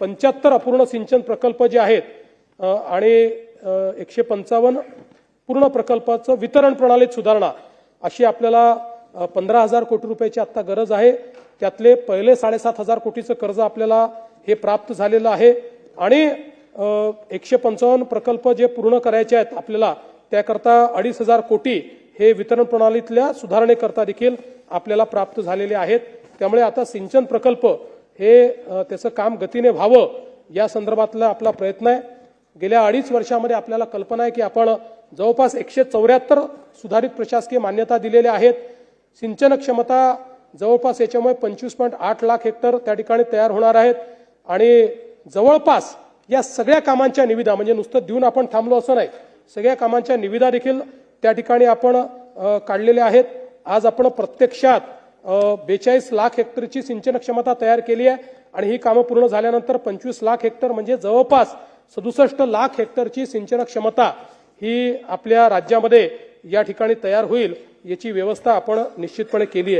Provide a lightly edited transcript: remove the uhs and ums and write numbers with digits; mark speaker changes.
Speaker 1: 75 अपूर्ण सिंचन प्रकल्प जे आहेत आणि 155 पूर्ण प्रकल्पाचं वितरण प्रणालीत सुधारणा अशी आपल्याला 15,000 कोटी रुपयाची आता गरज आहे। त्यातले पहिले 7,500 कोटीचं कर्ज आपल्याला हे प्राप्त झालेलं आहे आणि 155 प्रकल्प जे पूर्ण करायचे आहेत आपल्याला त्याकरता 2,500 कोटी हे वितरण प्रणालीतल्या सुधारणेकरता देखील आपल्याला प्राप्त झालेले आहेत। त्यामुळे आता सिंचन प्रकल्प हे त्याचं काम गतीने व्हावं या संदर्भातला आपला प्रयत्न आहे। गेल्या 2.5 वर्षामध्ये आपल्याला कल्पना आहे की आपण जवळपास 174 सुधारित प्रशासकीय मान्यता दिलेल्या आहेत। सिंचन क्षमता जवळपास याच्यामुळे 25.8 लाख हेक्टर त्या ठिकाणी तयार होणार आहेत आणि जवळपास या सगळ्या कामांच्या निविदा म्हणजे नुसतं देऊन आपण थांबलो असं नाही, सगळ्या कामांच्या निविदा देखील त्या ठिकाणी आपण काढलेल्या आहेत। आज आपण प्रत्यक्षात 42 लाख हेक्टरची सिंचन क्षमता तयार केली आहे आणि ही कामं पूर्ण झाल्यानंतर 25 लाख हेक्टर म्हणजे जवळपास 67 लाख हेक्टरची सिंचन क्षमता ही आपल्या राज्यामध्ये या ठिकाणी तयार होईल याची व्यवस्था आपण निश्चितपणे केली आहे।